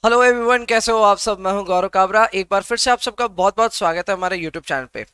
Hello everyone, कैसे हो आप सब। मैं हूं गौरव काबरा। एक बार फिर से आप सबका बहुत बहुत स्वागत है हमारे यूट्यूब चैनल पे।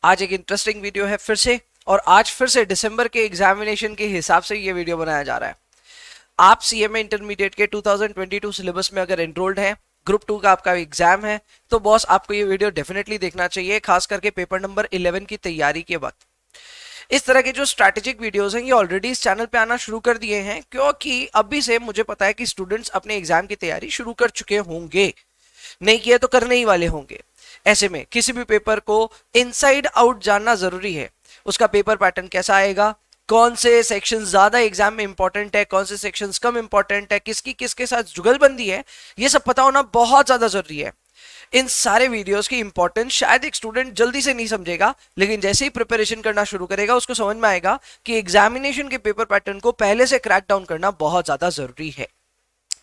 आज एक इंटरेस्टिंग वीडियो है फिर से, और आज फिर से दिसंबर के एग्जामिनेशन के हिसाब से ये वीडियो बनाया जा रहा है। आप सीएमए इंटरमीडिएट के 2022 सिलेबस में अगर एनरोल्ड हैं, ग्रुप 2 का आपका एग्जाम है, तो बॉस आपको ये वीडियो डेफिनेटली देखना चाहिए, खास करके पेपर नंबर 11 की तैयारी के वक्त। इस तरह के जो स्ट्रैटेजिक वीडियोस हैं ये ऑलरेडी इस चैनल पे आना शुरू कर दिए हैं, क्योंकि अभी से मुझे पता है कि स्टूडेंट्स अपने एग्जाम की तैयारी शुरू कर चुके होंगे, नहीं किए तो करने ही वाले होंगे। ऐसे में किसी भी पेपर को इनसाइड आउट जानना जरूरी है। उसका पेपर पैटर्न कैसा आएगा, कौन से सेक्शन ज्यादा एग्जाम में इंपॉर्टेंट है, कौन से सेक्शंस कम इंपॉर्टेंट है, किसकी किसके साथ जुगलबंदी है, ये सब पता होना बहुत ज्यादा जरूरी है। इन सारे वीडियोस की इंपॉर्टेंस शायद एक स्टूडेंट जल्दी से नहीं समझेगा, लेकिन जैसे ही प्रिपरेशन करना शुरू करेगा उसको समझ में आएगा कि एग्जामिनेशन के पेपर पैटर्न को पहले से क्रैक डाउन करना बहुत ज्यादा जरूरी है।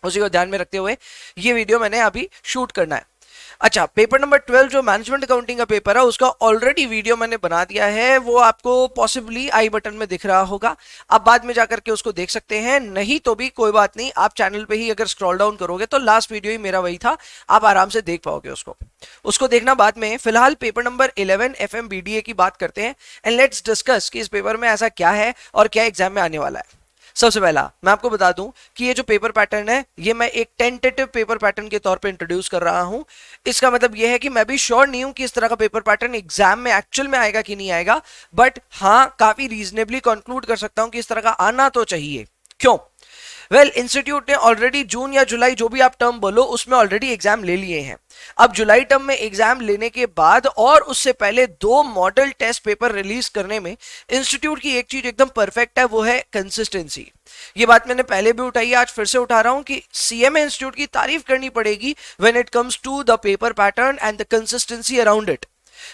उसी को ध्यान में रखते हुए ये वीडियो मैंने अभी शूट करना है। अच्छा, पेपर नंबर 12 जो मैनेजमेंट अकाउंटिंग का पेपर है उसका ऑलरेडी वीडियो मैंने बना दिया है, वो आपको पॉसिबली आई बटन में दिख रहा होगा। आप बाद में जाकर के उसको देख सकते हैं, नहीं तो भी कोई बात नहीं, आप चैनल पे ही अगर स्क्रॉल डाउन करोगे तो लास्ट वीडियो ही मेरा वही था, आप आराम से देख पाओगे उसको। उसको देखना बाद में। फिलहाल पेपर नंबर 11 एफएमबीडीए की बात करते हैं, एंड लेट्स डिस्कस कि इस पेपर में ऐसा क्या है और क्या एग्जाम में आने वाला है। सबसे पहला मैं आपको बता दूं कि ये जो पेपर पैटर्न है ये मैं एक टेंटेटिव पेपर पैटर्न के तौर पे इंट्रोड्यूस कर रहा हूं। इसका मतलब ये है कि मैं भी श्योर नहीं हूं कि इस तरह का पेपर पैटर्न एग्जाम में एक्चुअल में आएगा कि नहीं आएगा, बट हाँ काफी रीजनेबली कंक्लूड कर सकता हूं कि इस तरह का आना तो चाहिए। क्यों? इंस्टीट्यूट ने ऑलरेडी जून या जुलाई, जो भी आप टर्म बोलो, उसमें ऑलरेडी एग्जाम ले लिए हैं। अब जुलाई टर्म में एग्जाम लेने के बाद और उससे पहले 2 मॉडल टेस्ट पेपर रिलीज करने में इंस्टीट्यूट की एक चीज एकदम परफेक्ट है, वो है कंसिस्टेंसी। ये बात मैंने पहले भी उठाई है, आज फिर से उठा रहा हूं कि सीएमए इंस्टीट्यूट की तारीफ करनी पड़ेगी when it comes to the paper pattern and the consistency around it.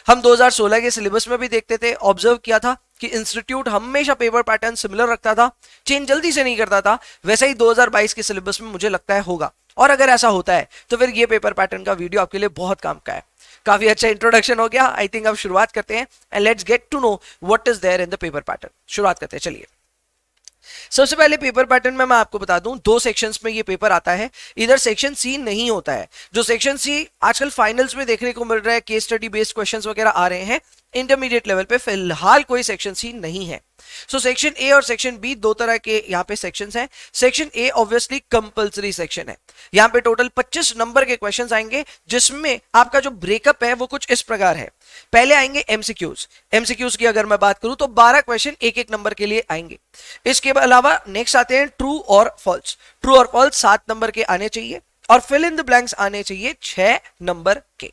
हम 2016 के सिलेबस में भी देखते थे, ऑब्जर्व किया था कि इंस्टीट्यूट हमेशा पेपर पैटर्न सिमिलर रखता था, चेंज जल्दी से नहीं करता था। वैसा ही 2022 के सिलेबस में मुझे लगता है होगा, और अगर ऐसा होता है तो फिर ये पेपर पैटर्न का वीडियो आपके लिए बहुत काम का है। काफी अच्छा इंट्रोडक्शन हो गया। आई थिंक अब शुरुआत करते हैं, and let's get to know what is there in the paper pattern. शुरुआत करते हैं, चलिए। सबसे पहले पेपर पैटर्न में मैं आपको बता दूं, 2 सेक्शंस में ये पेपर आता है। इधर सेक्शन सी नहीं होता है। जो सेक्शन सी आजकल फाइनल्स में देखने को मिल रहा है, केस स्टडी बेस्ड क्वेश्चंस वगैरह आ रहे हैं, इंटरमीडिएट लेवल पे फिलहाल कोई सेक्शन सी नहीं है। सो सेक्शन ए और सेक्शन बी 2 तरह के यहाँ पे सेक्शंस हैं। Section A obviously compulsory section है। यहाँ पे टोटल 25 नंबर के क्वेश्चंस आएंगे, जिसमें आपका जो ब्रेकअप है वो कुछ इस प्रकार है। पहले आएंगे एमसीक्यूज। एमसीक्यूज की अगर मैं बात करूं तो 12 क्वेश्चन एक एक नंबर के लिए आएंगे। इसके अलावा नेक्स्ट आते हैं ट्रू और फॉल्स। ट्रू और फॉल्स 7 नंबर के आने चाहिए, और फिल इन द ब्लैंक्स आने चाहिए 6 नंबर के।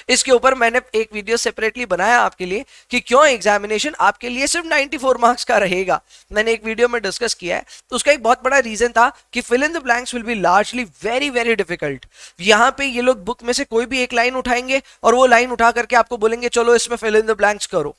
इसके ऊपर मैंने एक वीडियो सेपरेटली बनाया आपके लिए कि क्यों एग्जामिनेशन आपके लिए सिर्फ 94 मार्क्स का रहेगा। मैंने एक वीडियो में डिस्कस किया है, तो उसका एक बहुत बड़ा रीजन था कि fill in the blanks will be largely very very difficult. यहां पे ये लोग बुक में से कोई भी एक लाइन उठाएंगे और वो लाइन उठा करके आपको बोलेंगे चलो इसमें फिल इन द ब्लैंक्स करो।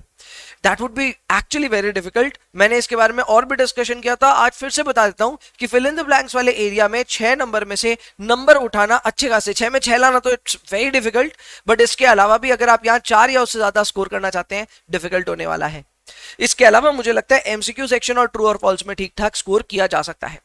That would be actually very difficult. मैंने इसके बारे में और भी डिस्कशन किया था, आज फिर से बता देता हूं कि फिल इन द ब्लैंक्स वाले एरिया में 6 नंबर में से नंबर उठाना अच्छे खासे, 6 में 6 लाना तो इट्स वेरी डिफिकल्ट, बट इसके अलावा भी अगर आप यहां 4 या उससे ज्यादा स्कोर करना चाहते हैं, डिफिकल्ट होने वाला है। इसके अलावा मुझे लगता है एमसीक्यू सेक्शन और ट्रू और फॉल्स में ठीक ठाक स्कोर किया जा सकता है।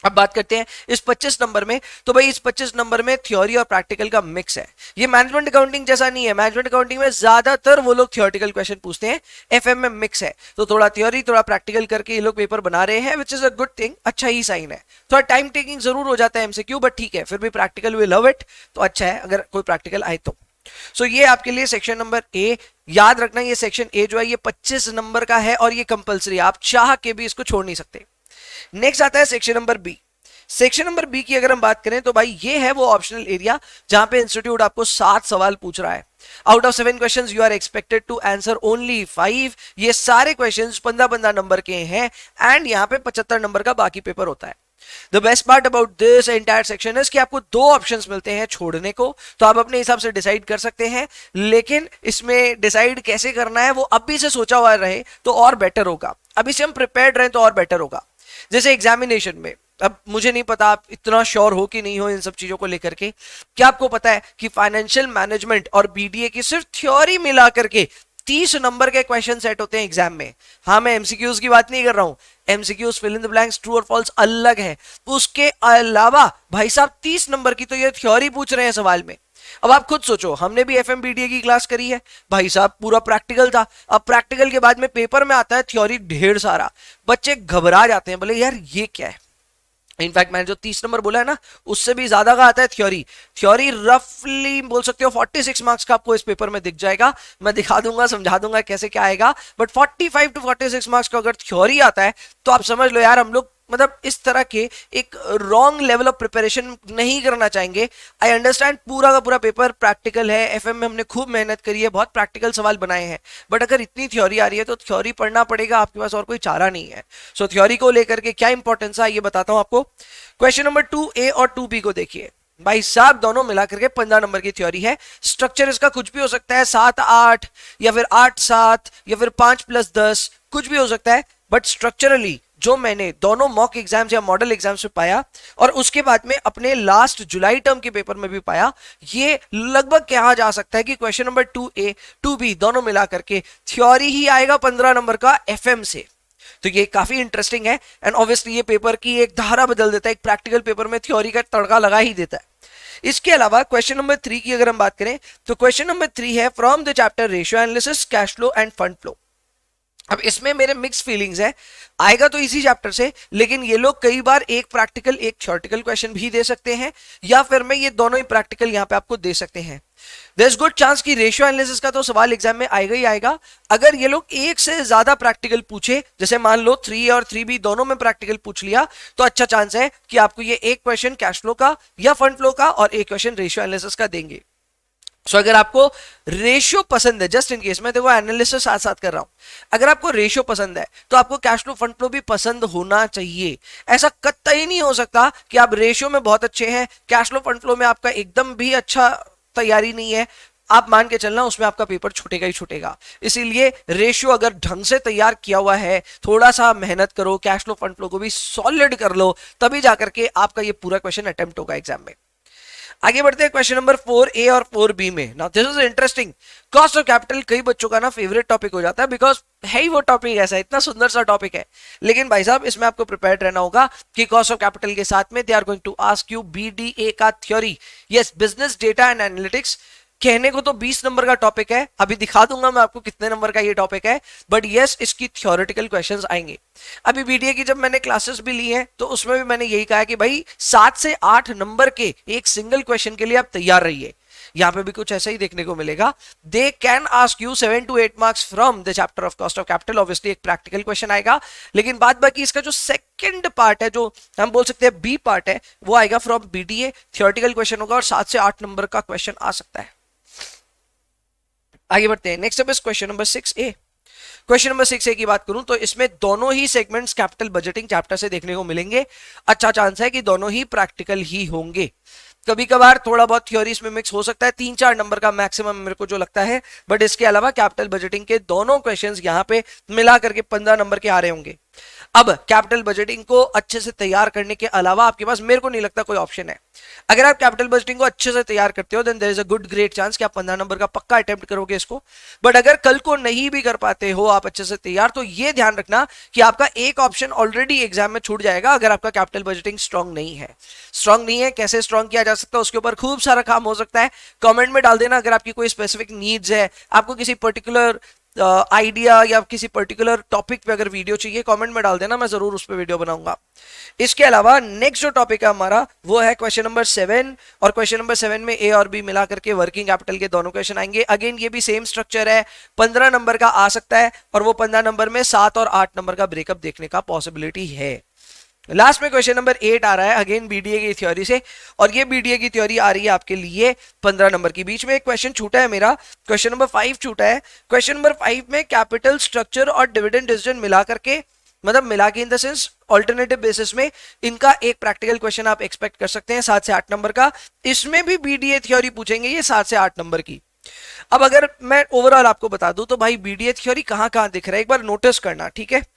अब बात करते हैं इस 25 नंबर में। तो भाई इस 25 नंबर में थ्योरी और प्रैक्टिकल का मिक्स है। ये मैनेजमेंट अकाउंटिंग जैसा नहीं है। मैनेजमेंट अकाउंटिंग में ज्यादातर वो लोग थ्योरेटिकल क्वेश्चन पूछते हैं, एफएम में मिक्स है, तो थोड़ा थ्योरी थोड़ा प्रैक्टिकल करके ये लोग पेपर बना रहे हैं, which is a good thing, अच्छा ही साइन है। थोड़ा टाइम टेकिंग जरूर हो जाता है एमसीक्यू, बट ठीक है, फिर भी प्रैक्टिकल वी लव इट, तो अच्छा है अगर कोई प्रैक्टिकल आए तो। सो ये आपके लिए सेक्शन नंबर ए। याद रखना ये सेक्शन ए जो है ये 25 नंबर का है और ये कंपलसरी, आप चाह के भी इसको छोड़ नहीं सकते। नेक्स्ट आता है section number B. Section number B की अगर हम बात करें तो भाई ये है वो ऑप्शनल एरिया जहां पे इंस्टीट्यूट आपको 7 सवाल पूछ रहा है। Out of 7 questions you are expected to answer only 5। ये सारे क्वेश्चंस 15-15 नंबर के हैं, एंड यहाँ पे 75 नंबर का बाकी पेपर होता है। The best part about this entire section is कि आपको 2 ऑप्शंस मिलते हैं छोड़ने को, तो आप अपने हिसाब से डिसाइड कर सकते हैं, लेकिन इसमें डिसाइड कैसे करना है वो अभी से सोचा हुआ रहे तो और बेटर होगा। अभी से हम प्रिपेयर्ड रहे तो और बेटर होगा। जैसे एग्जामिनेशन में, अब मुझे नहीं पता आप इतना श्योर हो कि नहीं हो इन सब चीजों को लेकर के, क्या आपको पता है कि फाइनेंशियल मैनेजमेंट और बीडीए की सिर्फ थ्योरी मिला करके 30 नंबर के क्वेश्चन सेट होते हैं एग्जाम में। हाँ, मैं एमसीक्यूज की बात नहीं कर रहा हूं, MCQs fill in the blanks true और फॉल्स अलग है। उसके अलावा भाई साहब 30 नंबर की तो ये थ्योरी पूछ रहे हैं सवाल में। अब आप खुद सोचो, हमने भी एफएमबीडीए की क्लास करी है भाई साहब, पूरा प्रैक्टिकल था। अब प्रैक्टिकल के बाद में पेपर में आता है थ्योरी ढेर सारा, बच्चे घबरा जाते हैं, बोले यार ये क्या है। इनफैक्ट मैंने जो 30 नंबर बोला है ना, उससे भी ज्यादा का आता है थ्योरी। थ्योरी रफली बोल सकते हो 46 मार्क्स का आपको इस पेपर में दिख जाएगा। मैं दिखा दूंगा, समझा दूंगा कैसे क्या आएगा, बट 45 टू 46 मार्क्स का अगर थ्योरी आता है तो आप समझ लो यार, हम लोग मतलब इस तरह के एक रॉन्ग लेवल ऑफ प्रिपरेशन नहीं करना चाहेंगे। आई अंडरस्टैंड पूरा का पूरा पेपर प्रैक्टिकल है, एफएम में हमने खूब मेहनत करी है, बहुत प्रैक्टिकल सवाल बनाए हैं, बट अगर इतनी थ्योरी आ रही है तो थ्योरी पढ़ना पड़ेगा, आपके पास और कोई चारा नहीं है। सो थ्योरी को लेकर के क्या इंपॉर्टेंस है ये बताता हूं आपको। क्वेश्चन नंबर 2A और 2B को देखिए भाई साहब, दोनों मिलाकर के 15 नंबर की थ्योरी है। स्ट्रक्चर इसका कुछ भी हो सकता है, 7-8 या फिर 8-7 या फिर 5+10, कुछ भी हो सकता है, बट स्ट्रक्चरली जो मैंने दोनों मॉक एग्जाम्स या मॉडल एग्जाम्स में पाया और उसके बाद में अपने लास्ट जुलाई टर्म के पेपर में भी पाया, ये लगभग कहा जा सकता है कि क्वेश्चन नंबर 2A 2B दोनों मिलाकर के थ्योरी ही आएगा 15 नंबर का एफएम से। तो ये काफी इंटरेस्टिंग है एंड ऑब्वियसली ये पेपर की एक धारा बदल देता है, एक प्रैक्टिकल पेपर में थ्योरी का तड़का लगा ही देता है। इसके अलावा क्वेश्चन नंबर 3 की अगर हम बात करें तो क्वेश्चन नंबर 3 है from the chapter ratio analysis, cash flow end fund flow. अब इसमें मेरे मिक्स फीलिंग्स है, आएगा तो इसी चैप्टर से, लेकिन ये लोग कई बार एक प्रैक्टिकल एक थ्योरेटिकल क्वेश्चन भी दे सकते हैं, या फिर मैं ये दोनों ही प्रैक्टिकल यहां पे आपको दे सकते हैं। देयर इज गुड चांस कि रेशियो एनालिसिस का तो सवाल एग्जाम में आएगा ही आएगा। अगर ये लोग एक से ज्यादा प्रैक्टिकल पूछे, जैसे मान लो 3 और 3B दोनों में प्रैक्टिकल पूछ लिया, तो अच्छा चांस है कि आपको ये एक क्वेश्चन कैश फ्लो का या फंड फ्लो का और एक क्वेश्चन रेशियो एनालिसिस का देंगे। सो अगर आपको रेशियो पसंद है, जस्ट इन केस मैं देखो एनालिसिस साथ साथ कर रहा हूं, अगर आपको रेशियो पसंद है तो आपको कैश फ्लो फंड फ्लो भी पसंद होना चाहिए। ऐसा कतई नहीं हो सकता कि आप रेशियो में बहुत अच्छे हैं, कैश फ्लो फंड फ्लो में आपका एकदम भी अच्छा तैयारी नहीं है, आप मान के चलना उसमें आपका पेपर छूटेगा ही छूटेगा। इसीलिए रेशियो अगर ढंग से तैयार किया हुआ है, थोड़ा सा मेहनत करो, कैश फ्लो फंड फ्लो को भी सॉलिड कर लो, तभी जाकर के आपका ये पूरा क्वेश्चन अटेम्प्ट होगा एग्जाम में। आगे बढ़ते हैं क्वेश्चन नंबर 4A और 4B में। Now this is interesting. Cost of capital कई बच्चों का ना फेवरेट टॉपिक हो जाता है, बिकॉज है ही वो टॉपिक ऐसा, इतना सुंदर सा टॉपिक है। लेकिन भाई साहब इसमें आपको प्रिपेयर्ड रहना होगा कि कॉस्ट ऑफ कैपिटल के साथ में they are going to ask you BDA का theory, yes business data and analytics. कहने को तो 20 नंबर का टॉपिक है, अभी दिखा दूंगा मैं आपको कितने नंबर का ये टॉपिक है, बट यस इसकी थ्योरेटिकल क्वेश्चंस आएंगे। अभी बीडीए की जब मैंने क्लासेस भी ली हैं तो उसमें भी मैंने यही कहा कि भाई 7 से 8 नंबर के एक सिंगल क्वेश्चन के लिए आप तैयार रहिए। यहां पे भी कुछ ऐसा ही देखने को मिलेगा। They can ask you 7 to 8 marks from the chapter of cost of capital. Obviously एक प्रैक्टिकल क्वेश्चन आएगा, लेकिन बाद बाकी इसका जो सेकंड पार्ट है, जो हम बोल सकते हैं बी पार्ट है, वो आएगा फ्रॉम बीडीए। थ्योरेटिकल क्वेश्चन होगा और 7 से 8 नंबर का क्वेश्चन आ सकता है। आगे बढ़ते हैं। नेक्स्ट अब question number 6A। Question number 6A की बात करूं तो इसमें दोनों ही सेगमेंट्स कैपिटल बजटिंग चैप्टर से देखने को मिलेंगे। अच्छा चांस है कि दोनों ही प्रैक्टिकल ही होंगे। कभी कभार थोड़ा बहुत थ्योरी इसमें मिक्स हो सकता है, 3-4 नंबर का मैक्सिमम मेरे को जो लगता है, बट इसके अलावा कैपिटल बजटिंग के दोनों क्वेश्चंस यहां पे मिला करके 15 नंबर के आ रहे होंगे। अब कैपिटल बजटिंग को अच्छे से तैयार करने के अलावा आपके पास मेरे को नहीं लगता कोई ऑप्शन है। अगर आप कैपिटल बजटिंग को अच्छे से तैयार करते हो then there is a good great chance कि आप 15 नंबर का पक्का अटेम्प्ट करोगे इसको। बट अगर कल को नहीं भी कर पाते हो आप अच्छे से तैयार, तो ये ध्यान रखना कि आपका एक ऑप्शन ऑलरेडी एग्जाम में छूट जाएगा अगर आपका कैपिटल बजटिंग स्ट्रांग नहीं है। स्ट्रांग नहीं है, कैसे स्ट्रांग किया जा सकता है उसके ऊपर खूब सारा काम हो सकता है। कमेंट में डाल देना अगर आपकी कोई स्पेसिफिक नीड्स है, आपको किसी पर्टिकुलर आइडिया या किसी पर्टिकुलर टॉपिक पे अगर वीडियो चाहिए, कमेंट में डाल देना, मैं जरूर उस पर वीडियो बनाऊंगा। इसके अलावा नेक्स्ट जो टॉपिक है हमारा वो है क्वेश्चन नंबर 7, और क्वेश्चन नंबर 7 में ए और बी मिला करके वर्किंग कैपिटल के दोनों क्वेश्चन आएंगे। अगेन ये भी सेम स्ट्रक्चर है, 15 नंबर का आ सकता है, और वो 15 नंबर में 7 और 8 नंबर का ब्रेकअप देखने का पॉसिबिलिटी है। लास्ट में क्वेश्चन नंबर 8 आ रहा है अगेन बीडीए की थ्योरी से, और ये बीडीए की थ्योरी आ रही है आपके लिए 15 नंबर की। बीच में एक क्वेश्चन छूटा है मेरा, क्वेश्चन नंबर 5 छूटा है। क्वेश्चन नंबर 5 में कैपिटल स्ट्रक्चर और डिविडेंड डिसीजन मिला करके, मतलब मिला के in the sense alternative basis में इनका एक प्रैक्टिकल क्वेश्चन आप एक्सपेक्ट कर सकते हैं 7 से 8 नंबर का। इसमें भी बीडीए थ्योरी पूछेंगे ये 7 से 8 नंबर की। अब अगर मैं ओवरऑल आपको बता दूं तो भाई बीडीए थ्योरी कहां कहां दिख रहा है एक बार नोटिस करना, ठीक है।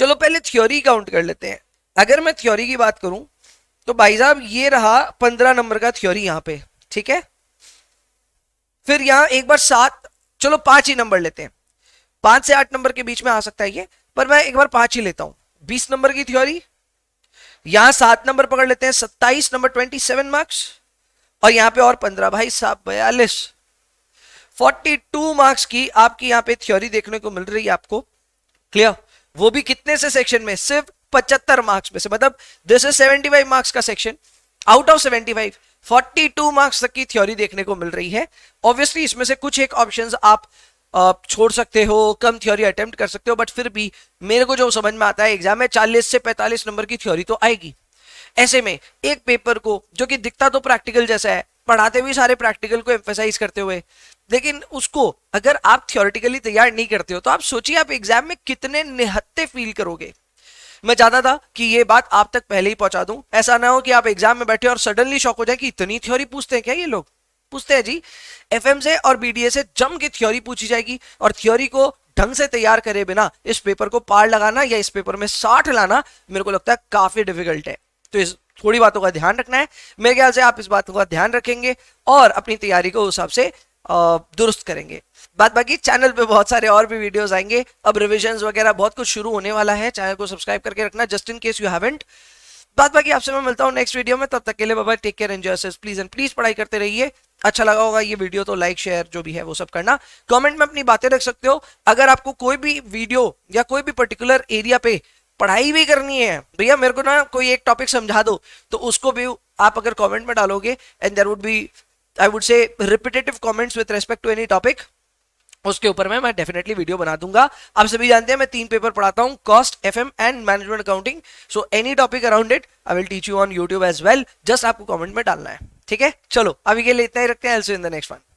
चलो पहले थ्योरी काउंट कर लेते हैं। अगर मैं थ्योरी की बात करूं तो भाई साहब ये रहा 15 नंबर का थ्योरी यहां पे, ठीक है। फिर यहां एक बार 7 चलो 5 ही नंबर लेते हैं, 5 से 8 नंबर के बीच में आ सकता है ये, पर मैं एक बार 5 ही लेता हूं। 20 नंबर की थ्योरी, यहां 7 नंबर पकड़ लेते हैं, 27 नंबर 27 मार्क्स, और यहां पे और 15 भाई साहब 42, 42 मार्क्स की आपकी यहां पे थ्योरी देखने को मिल रही है आपको। क्लियर? वो भी कितने से सेक्शन में? सिर्फ 75 मार्क्स में से, मतलब दिस इज 75 मार्क्स का सेक्शन, आउट ऑफ 75 42 मार्क्स तक की थ्योरी देखने को मिल रही है। ऑब्वियसली इसमें से कुछ एक ऑप्शंस आप छोड़ सकते हो, कम थ्योरी अटेम्प्ट कर सकते हो, बट फिर भी मेरे को जो समझ में आता है एग्जाम में 40 से 45 नंबर की थ्योरी तो आएगी। ऐसे में एक पेपर को जो कि दिखता तो प्रैक्टिकल जैसा है, पढ़ाते भी सारे प्रैक्टिकल को एम्फेसाइज करते हुए, लेकिन उसको अगर आप थियोरेटिकली तैयार नहीं करते हो तो आप सोचिए आप एग्जाम में कितने निहत्ते फील करोगे। मैं चाहता था कि ये बात आप तक पहले ही पहुंचा दूं, ऐसा ना हो कि आप एग्जाम में बैठे और सडनली शॉक हो जाए कि इतनी थ्योरी पूछते हैं क्या ये लोग। पूछते हैं जी, एफएम से और बीडीए से जम की थ्योरी पूछी जाएगी, और थ्योरी को ढंग से तैयार करे बिना इस पेपर को पार लगाना या इस पेपर में 60 लाना मेरे को लगता है काफी डिफिकल्ट है। तो इस थोड़ी बातों का ध्यान रखना है। मेरे ख्याल से आप इस बातों का ध्यान रखेंगे और अपनी तैयारी को उस हिसाब से दुरुस्त करेंगे। बात बाकी चैनल पे बहुत सारे और भी वीडियोस आएंगे, अब रिविजन्स वगैरह बहुत कुछ शुरू होने वाला है। चैनल को सब्सक्राइब करके रखना just in case you haven't. बात बाकी आपसे मैं मिलता हूँ नेक्स्ट वीडियो में, तब तक के लिए bye bye, take care, enjoy yourself, please and please पढ़ाई करते रहिए। अच्छा लगा होगा ये वीडियो तो लाइक शेयर जो भी है वो सब करना। कमेंट में अपनी बातें रख सकते हो। अगर आपको कोई भी वीडियो या कोई भी पर्टिकुलर एरिया पे पढ़ाई भी करनी है, भैया मेरे को ना कोई एक टॉपिक समझा दो, तो उसको भी आप अगर कमेंट में डालोगे, and there would be I would say repetitive comments with respect to any topic, उसके ऊपर मैं डेफिनेटली वीडियो बना दूंगा। आप सभी जानते हैं मैं 3 पेपर पढ़ाता हूं, cost, FM and management accounting. So any topic around it I will teach you on YouTube as well, just आपको कमेंट में डालना है। ठीक है, चलो अभी के लिए इतना ही रखते हैं। I'll see you in the next one.